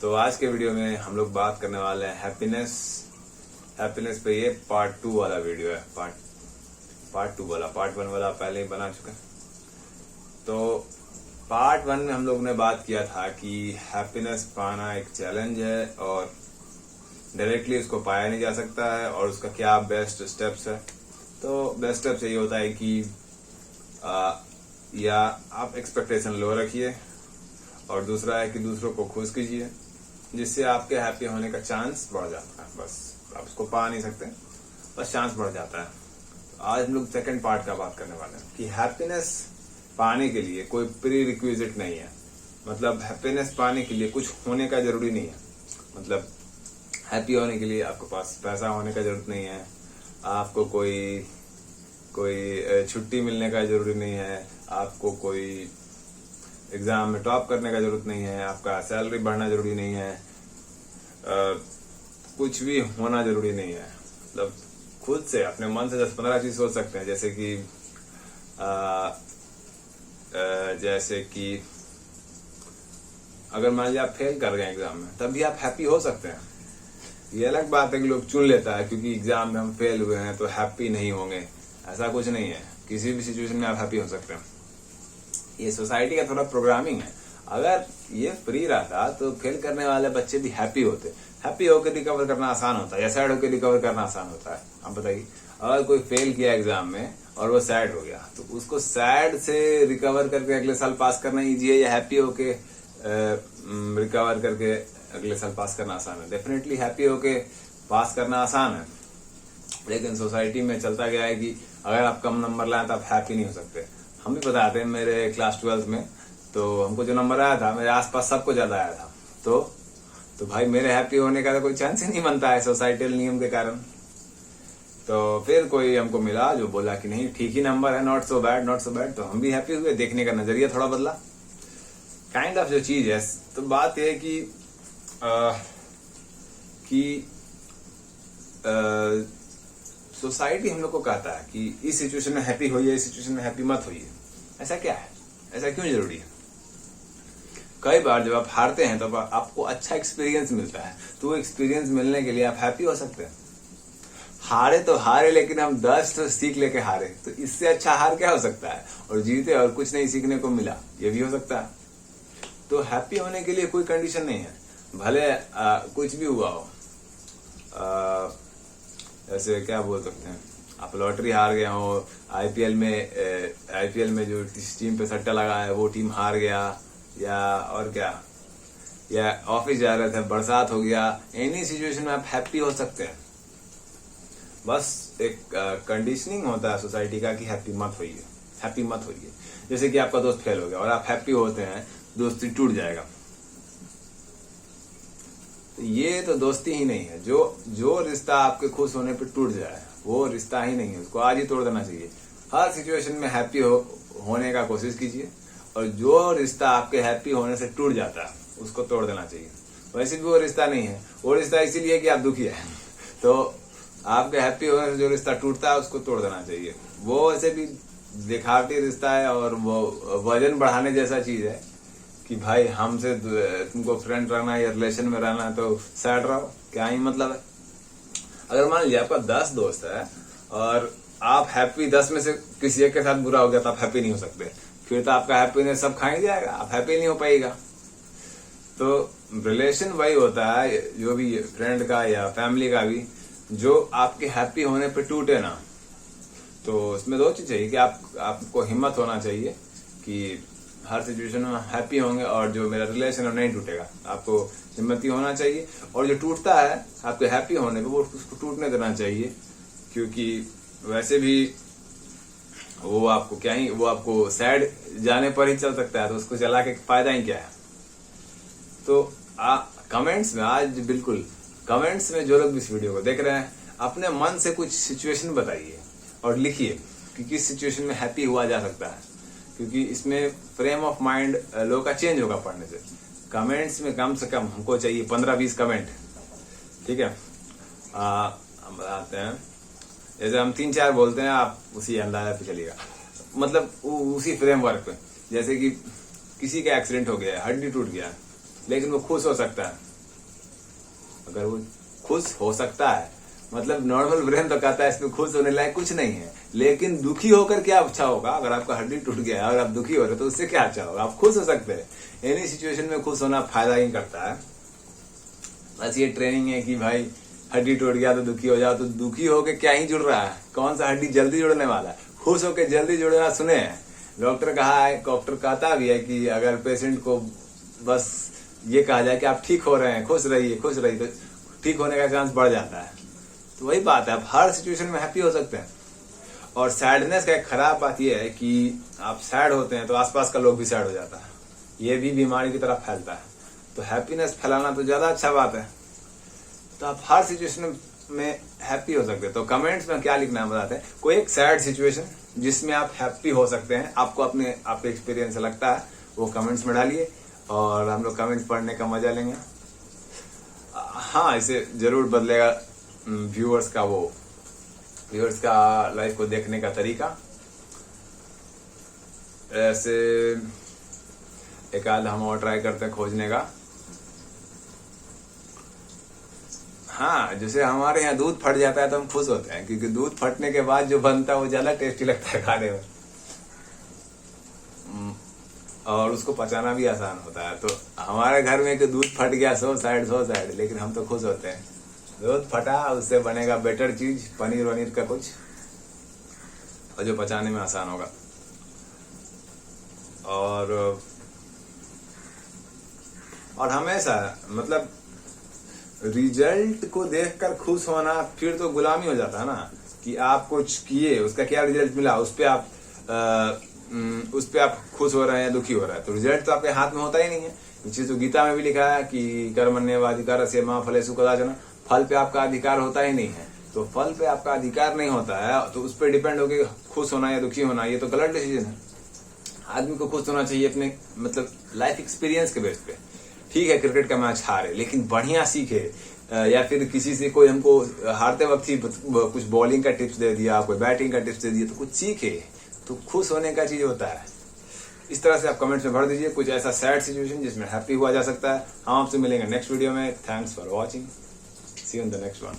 तो आज के वीडियो में हम लोग बात करने वाले हैं हैप्पीनेस पे। ये पार्ट 2 वाला वीडियो है। पार्ट 2 वाला, पार्ट 1 वाला पहले ही बना चुका है। तो पार्ट 1 में हम लोग ने बात किया था कि हैप्पीनेस पाना एक चैलेंज है और डायरेक्टली उसको पाया नहीं जा सकता है और उसका क्या बेस्ट स्टेप्स है। तो बेस्ट स्टेप्स ये होता है कि या आप एक्सपेक्टेशन लो रखिए और दूसरा है कि दूसरों को खुश कीजिए, जिससे आपके हैप्पी होने का चांस बढ़ जाता है। बस आप उसको पा नहीं सकते, बस चांस बढ़ जाता है। तो आज हम लोग सेकंड पार्ट का बात करने वाले हैं कि हैप्पीनेस पाने के लिए कोई प्री रिक्विजिट नहीं है। मतलब हैप्पीनेस पाने के लिए कुछ होने का जरूरी नहीं है। मतलब हैप्पी होने के लिए आपके पास पैसा होने का जरूरत नहीं है, आपको कोई छुट्टी मिलने का जरूरी नहीं है, आपको कोई एग्जाम में टॉप करने का जरूरत नहीं है, आपका सैलरी बढ़ना जरूरी नहीं है, कुछ भी होना जरूरी नहीं है। मतलब खुद से अपने मन से 10-15 चीज सोच सकते हैं। जैसे कि अगर मान लीजिए आप फेल कर गए एग्जाम में, तब भी आप हैप्पी हो सकते हैं। ये अलग बात है कि लोग चुन लेता है क्योंकि एग्जाम में हम फेल हुए हैं तो हैप्पी नहीं होंगे। ऐसा कुछ नहीं है, किसी भी सिचुएशन में आप हैप्पी हो सकते हैं। ये सोसाइटी का थोड़ा प्रोग्रामिंग है। अगर ये फ्री रहता तो फेल करने वाले बच्चे भी हैप्पी होते। हैप्पी होकर रिकवर करना आसान होता है या सैड होकर रिकवर करना आसान होता है। आप बताइए, अगर कोई फेल किया एग्जाम में और वो सैड हो गया तो उसको सैड से रिकवर करके अगले साल पास करना ईजी है या हैप्पी होके रिकवर करके अगले साल पास करना आसान है? डेफिनेटली हैप्पी होके पास करना आसान है। लेकिन सोसाइटी में चलता गया है कि अगर आप कम नंबर लाए तो आप हैप्पी नहीं हो सकते। हम भी बताते हैं, मेरे क्लास 12 में तो हमको जो नंबर आया था, मेरे आसपास सबको ज्यादा आया था। तो भाई मेरे हैप्पी होने का तो कोई चांस ही नहीं बनता है सोसाइटल नियम के कारण। तो फिर कोई हमको मिला जो बोला कि नहीं ठीक ही नंबर है, नॉट सो बैड। तो हम भी हैप्पी हुए, देखने का नजरिया थोड़ा बदला, काइंड ऑफ जो चीज है। तो बात यह है कि सोसाइटी हम लोग को कहता है कि इस सिचुएशन में हैप्पी होइए, इस सिचुएशन में हैप्पी मत होइए। ऐसा क्या है? ऐसा क्यों जरूरी है? कई बार जब आप हारते हैं तो आपको अच्छा एक्सपीरियंस मिलता है, तो वो एक्सपीरियंस मिलने के लिए आप हैप्पी हो सकते हैं। हारे तो हारे, लेकिन हम 10 तो सीख लेके हारे, तो इससे अच्छा हार क्या हो सकता है? और जीते और कुछ नहीं सीखने को मिला, ये भी हो सकता है। तो हैप्पी होने के लिए कोई कंडीशन नहीं है, भले कुछ भी हुआ हो। ऐसे क्या बोल सकते हैं, आप लॉटरी हार गए हो, आईपीएल में जो टीम पे सट्टा लगा है वो टीम हार गया, या और क्या, या ऑफिस जा रहे थे बरसात हो गया। एनी सिचुएशन में आप हैप्पी हो सकते हैं। बस एक कंडीशनिंग होता है सोसाइटी का कि हैप्पी मत होइए। जैसे कि आपका दोस्त फेल हो गया और आप हैप्पी होते हैं, दोस्ती टूट जाएगा। तो ये तो दोस्ती ही नहीं है। जो रिश्ता आपके खुश होने पे टूट जाए वो रिश्ता ही नहीं है, उसको आज ही तोड़ देना चाहिए। हर सिचुएशन में हैप्पी होने का कोशिश कीजिए और जो रिश्ता आपके हैप्पी होने से टूट जाता है उसको तोड़ देना चाहिए। वैसे भी वो रिश्ता नहीं है, वो रिश्ता इसीलिए कि आप दुखी है। तो आपके हैप्पी होने से जो रिश्ता टूटता है उसको तोड़ देना चाहिए। वो वैसे भी दिखावटी रिश्ता है और वो वजन बढ़ाने जैसा चीज है कि भाई हमसे तुमको फ्रेंड रहना है या रिलेशन में रहना है तो सैड रहो, क्या ही मतलब है? अगर मान लीजिए आपका 10 दोस्त है और आप हैप्पी 10 में से किसी एक के साथ बुरा हो गया तो आप हैप्पी नहीं हो सकते। फिर तो आपका हैप्पीनेस सब खा ही जाएगा, आप हैप्पी नहीं हो पाएगा। तो रिलेशन वही होता है, जो भी फ्रेंड का या फैमिली का भी, जो आपके हैप्पी होने पे टूटे ना। तो इसमें 2 चीज चाहिए कि आपको हिम्मत होना चाहिए कि हर सिचुएशन में हैप्पी होंगे और जो मेरा रिलेशन है नहीं टूटेगा। आपको हिम्मती होना चाहिए और जो टूटता है आपके हैप्पी होने पे वो उसको टूटने देना चाहिए, क्योंकि वैसे भी वो आपको सैड जाने पर ही चल सकता है, तो उसको चला के फायदा ही क्या है? तो कमेंट्स में आज बिल्कुल कमेंट्स में जो लोग भी इस वीडियो को देख रहे हैं, अपने मन से कुछ सिचुएशन बताइए और लिखिए कि किस सिचुएशन में हैप्पी हुआ जा सकता है, क्योंकि इसमें फ्रेम ऑफ माइंड लोगों का चेंज होगा पढ़ने से। कमेंट्स में कम से कम हमको चाहिए 15-20 कमेंट, ठीक है? हम बताते हैं, जैसे हम 3-4 बोलते हैं, आप उसी अंदाजा पे चलिएगा, मतलब उसी फ्रेमवर्क पे। जैसे कि किसी का एक्सीडेंट हो गया है, हड्डी टूट गया, लेकिन वो खुश हो सकता है। अगर वो खुश हो सकता है मतलब नॉर्मल ब्रेन तो कहता है इसमें खुश होने लायक कुछ नहीं है, लेकिन दुखी होकर क्या अच्छा होगा? अगर आपका हड्डी टूट गया है और आप दुखी हो रहे हो तो उससे क्या अच्छा होगा? आप खुश हो सकते हैं। एनी सिचुएशन में खुश होना फायदा ही करता है। बस ये ट्रेनिंग है कि भाई हड्डी टूट गया तो दुखी हो जाओ, तो दुखी होके क्या ही जुड़ रहा है? कौन सा हड्डी जल्दी जुड़ने वाला है? खुश होके जल्दी जुड़ना सुने हैं। डॉक्टर कहता भी है कि अगर पेशेंट को बस ये कहा जाए कि आप ठीक हो रहे हैं, खुश रहिए, तो ठीक होने का चांस बढ़ जाता है। तो वही बात है, आप हर सिचुएशन में हैप्पी हो सकते हैं। और सैडनेस का एक खराब बात यह है कि आप सैड होते हैं तो आसपास का लोग भी सैड हो जाता है, ये भी बीमारी की तरह फैलता है। तो हैप्पीनेस फैलाना तो ज्यादा अच्छा बात है। तो आप हर सिचुएशन में हैप्पी हो सकते हैं। तो कमेंट्स में क्या लिखना है बताते हैं। कोई एक सैड सिचुएशन जिसमें आप हैप्पी हो सकते हैं, आपको आपके एक्सपीरियंस से लगता है, वो कमेंट्स में डालिए और हम लोग कमेंट्स पढ़ने का मजा लेंगे। हाँ, इसे जरूर बदलेगा व्यूअर्स का लाइफ को देखने का तरीका। ऐसे एक आध हम और ट्राई करते हैं खोजने का। हाँ, जैसे हमारे यहाँ दूध फट जाता है तो हम खुश होते हैं, क्योंकि दूध फटने के बाद जो बनता है वो ज्यादा टेस्टी लगता है खाने में, और उसको पचाना भी आसान होता है। तो हमारे घर में कि दूध फट गया 100 साइड, लेकिन हम तो खुश होते हैं। दूध फटा, उससे बनेगा बेटर चीज, पनीर वनीर का कुछ, और जो पचाने में आसान होगा। और हमेशा मतलब रिजल्ट को देखकर खुश होना फिर तो गुलामी हो जाता है ना, कि आप कुछ किए, उसका क्या रिजल्ट मिला, उस पे आप खुश हो रहे हैं, दुखी हो रहे हैं। तो रिजल्ट तो आपके हाथ में होता ही नहीं है। ये चीज तो गीता में भी लिखा है कि कर्मण्येवाधिकारस्य मा फलेषु कदाचन, फल पे आपका अधिकार होता ही नहीं है। तो फल पे आपका अधिकार नहीं होता है तो उस पर डिपेंड होकर खुश होना या दुखी होना, ये तो गलत डिसीजन है। आदमी को खुश होना चाहिए अपने मतलब लाइफ एक्सपीरियंस के बेस पे। ठीक है, क्रिकेट का मैच हारे, लेकिन बढ़िया सीखे, या फिर किसी से कोई हमको हारते वक्त ही कुछ बॉलिंग का टिप्स दे दिया, कोई बैटिंग का टिप्स दे दिया, तो कुछ सीखे, तो खुश होने का चीज होता है। इस तरह से आप कमेंट्स में भर दीजिए कुछ ऐसा सैड सिचुएशन जिसमें हैप्पी हुआ जा सकता है। हम आपसे मिलेंगे नेक्स्ट वीडियो में। Thanks for watching, see you in the next one.